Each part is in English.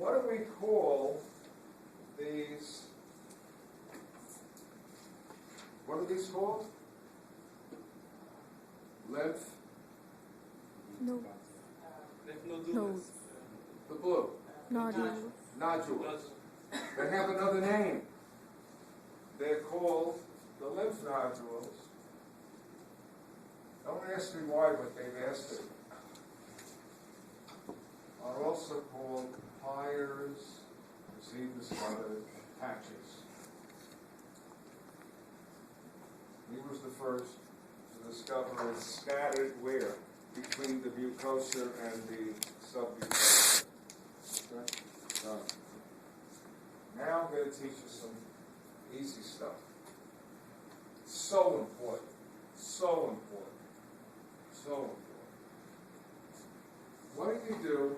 what do we call these? What are these called? Lymph No. Nodes. the blue. Nodules. Nodules. They have another name. They're called the lymph nodules. Don't ask me why, but they've asked it. Are also called pyres, received spotted patches. He was the first to discover it scattered where? Between the mucosa and the submucosa. Okay? Now I'm going to teach you some easy stuff. So important. So important. So important. What do you do?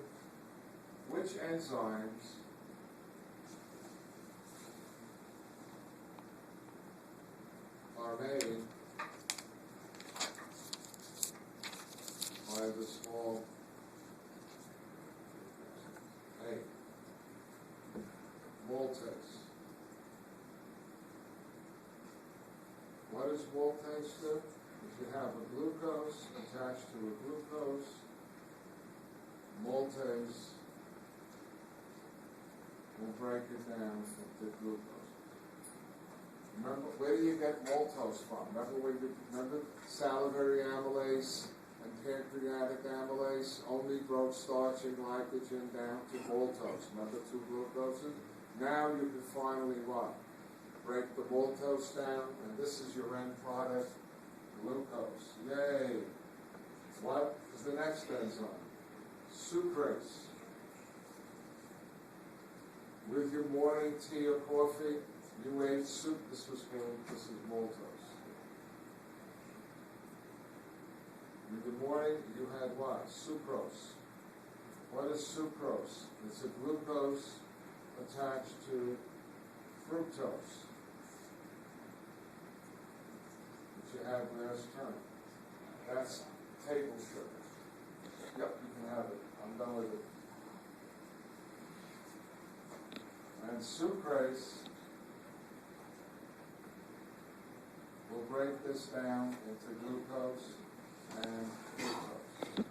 Which enzymes are made by the small a maltase? What does maltase do? If you have a glucose attached to a glucose, maltase will break it down into glucose. Remember, where do you get maltose from? Remember salivary amylase and pancreatic amylase only broke starch and glycogen down to maltose. Remember 2 glucoses? Now you can finally what? Break the maltose down, and this is your end product, glucose. Yay! What is the next enzyme? Sucrase. With your morning tea or coffee, you ate soup. This is maltose. In the morning, you had what? Sucrose. What is sucrose? It's a glucose attached to fructose, which you have last term. That's table sugar. Yep, you can have it. I'm done with it. And sucrase will break this down into glucose and fructose,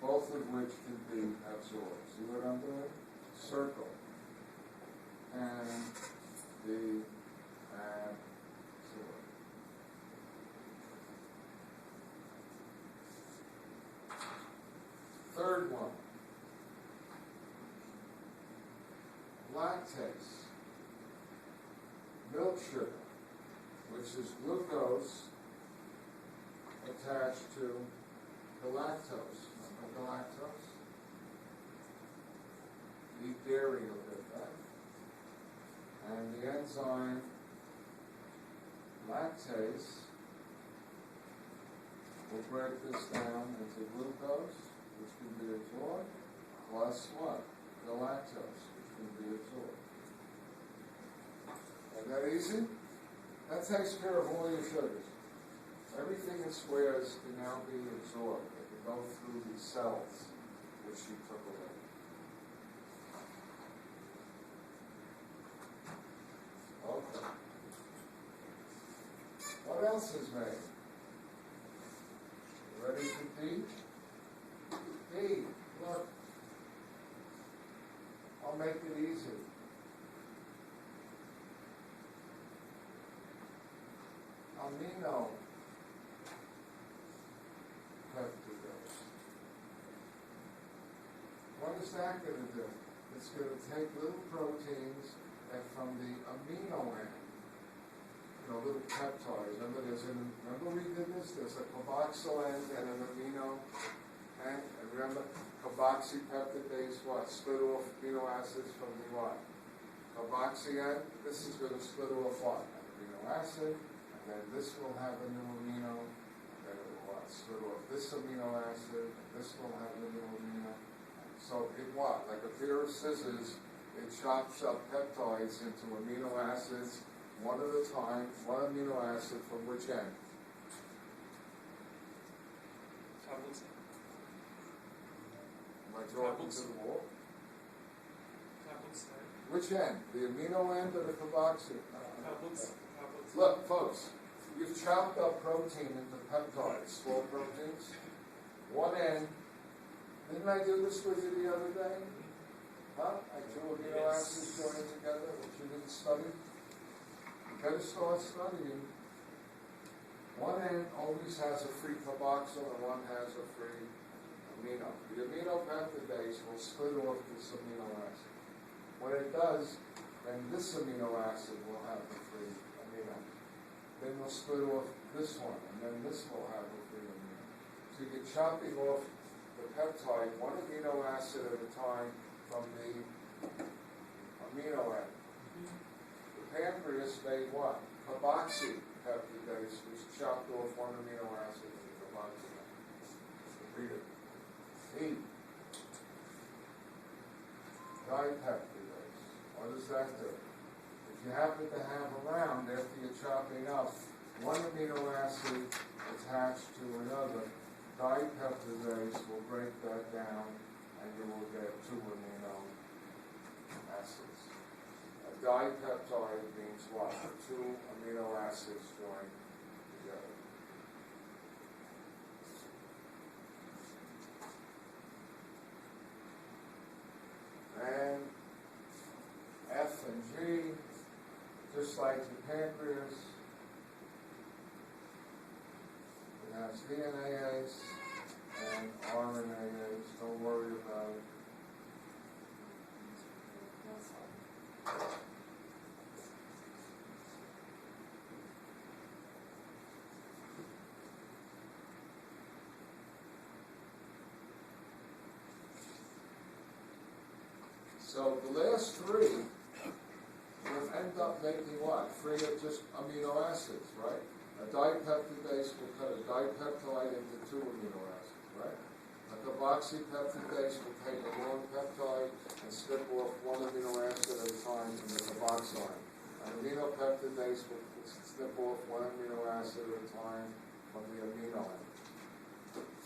both of which can be absorbed. See what I'm doing? Circle. And the absorb. Third one. Lactase, milk sugar, which is glucose attached to the lactose. Remember the lactose? Eat dairy a bit, right? And the enzyme lactase will break this down into glucose, which can be absorbed, plus what? The lactose, which can be absorbed. Isn't that easy? That takes care of all your sugars. Everything in squares can now be absorbed. They can go through these cells which you took away. Okay. What else is made? You ready for D? D, look. I'll make it easy. Amino peptidase. What is that going to do? It's going to take little proteins and from the amino end, little peptides. Remember we did this? There's a carboxyl end and an amino end. And remember, carboxypeptidase what? Split off amino acids from the what? Carboxy end. This is going to split off what? An amino acid. And then this will have a new amino. And then it will what? Split off this amino acid. And this will have a new amino. So it what? Like a pair of scissors, it chops up peptides into amino acids one at a time, one amino acid from which end? Am I talking to the wall? Outside. Which end? The amino end or the carboxy? Carbox. Look, folks, you've chopped up protein into peptides, small proteins. One end, didn't I do this with you the other day? Huh? I two amino acids joined together, which you didn't study. You better start studying. One end always has a free carboxyl and one has a free amino. The amino peptidase will split off this amino acid. When it does, then this amino acid will have the free amino. Then we'll split off this one, and then this will have a free amino. So you're chopping off the peptide one amino acid at a time from the amino end. The pancreas made what? Carboxy peptidase, which chopped off one amino acid from the carboxy end. Read it. E. Dipeptidase. What does that do? If you happen to have around, after you're chopping up, one amino acid attached to another, dipeptidase will break that down and you will get two amino acids. A dipeptide means what? Two amino acids joined together. And F and G, just like the pancreas, it has DNAase and RNAase. Don't worry about it. So the last three will end up making what? Free of just amino acids, right? A dipeptidase will cut a dipeptide into two amino acids, right? A carboxypeptidase will take a long peptide and snip off one amino acid at a time from the carboxyl. An aminopeptidase will snip off one amino acid at a time from the amino end.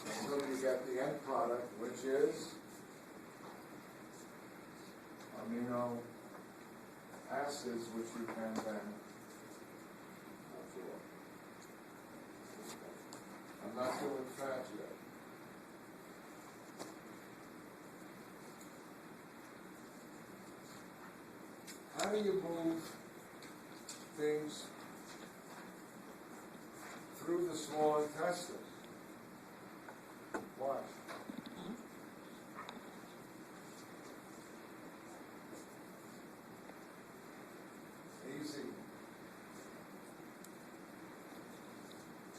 Until you get the end product, which is amino acids, which you can then absorb. I'm not doing fat yet. How do you move things through the small intestine? Watch. Easy.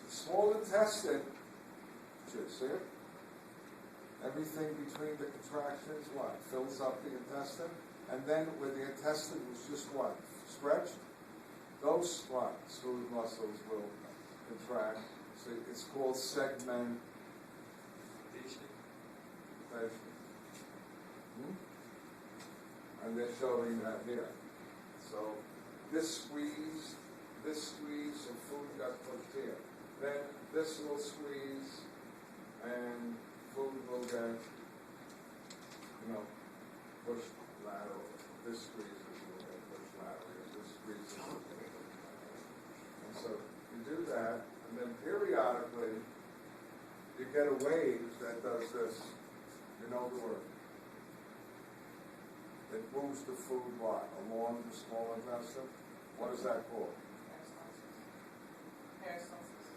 The small intestine, should see it? Everything between the contractions, what? Fills up the intestine. And then where the intestine was just what? Stretched? Those what? Smooth muscles will contract. So it's called segmentation. And they're showing that here. So this squeeze, and food got pushed here. Then this will squeeze, and food will get, pushed laterally. This squeezes will get pushed laterally. This squeezes will get pushed laterally. And so you do that, and then periodically you get a wave that does this. You know the word. It moves the food what? Along the small intestine? What is that called?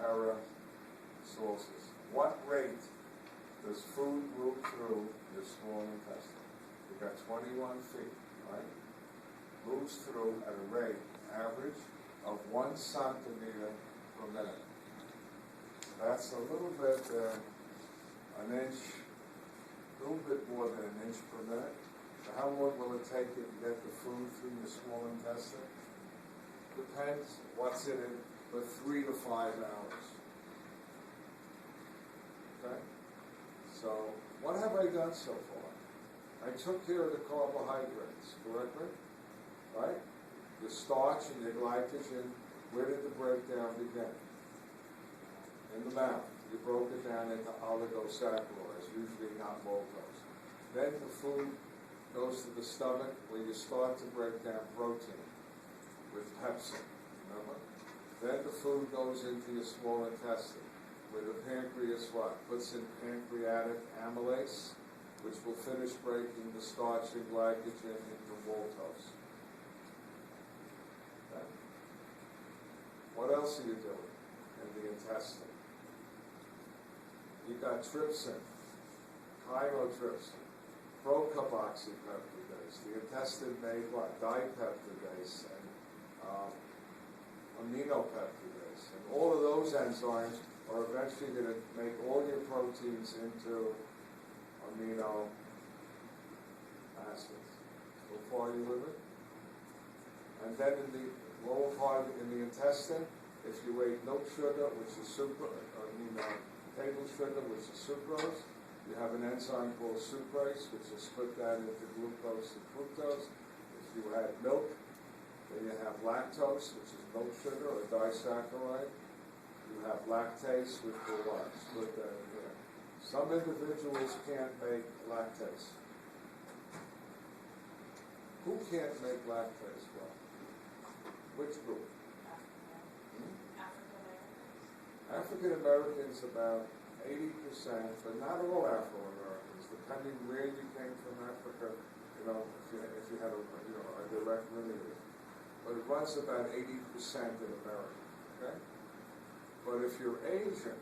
Peristalsis. What rate does food move through your small intestine? You've got 21 feet, right? Moves through at a rate, average, of 1 centimeter per minute. That's a little bit, an inch, a little bit more than an inch per minute. So how long will it take you to get the food through your small intestine? Depends what's in it, but 3 to 5 hours. Okay? So, what have I done so far? I took care of the carbohydrates, correctly? Right? Your starch and your glycogen, where did the breakdown begin? In the mouth. You broke it down into oligosaccharides, usually not maltose. Then the food goes to the stomach where you start to break down protein with pepsin, remember? Then the food goes into your small intestine, where the pancreas what? Puts in pancreatic amylase, which will finish breaking the starch and glycogen into maltose. Okay? What else are you doing in the intestine? You got trypsin, chymotrypsin, procarboxypeptidase. The intestine made what? Dipeptidase and aminopeptidase. And all of those enzymes are eventually going to make all your proteins into amino acids. So far you with it? And then in the lower part, in the intestine, if you ate milk sugar, which is table sugar, which is sucrose, you have an enzyme called sucrase, which will split that into glucose and fructose. If you had milk, then you have lactose, which is milk sugar or disaccharide. You have lactase, which will what? Split that in here. Some individuals can't make lactase. Who can't make lactase well? Which group? African Americans, about 80%, but not all Afro-Americans, depending where you came from Africa, if you had a direct lineage. But it runs about 80% in America, okay? But if you're Asian,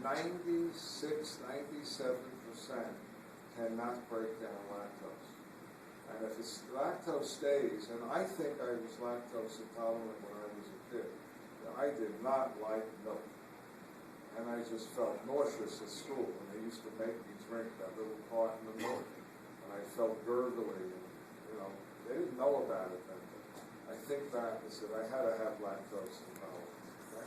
96, 97% cannot break down lactose. And if it's lactose stays, and I think I was lactose intolerant when I was a kid, I did not like milk. And I just felt nauseous at school when they used to make me drink that little carton of milk. And I felt gurgly, and, they didn't know about it then. I think back and said I had to have lactose intolerance, okay?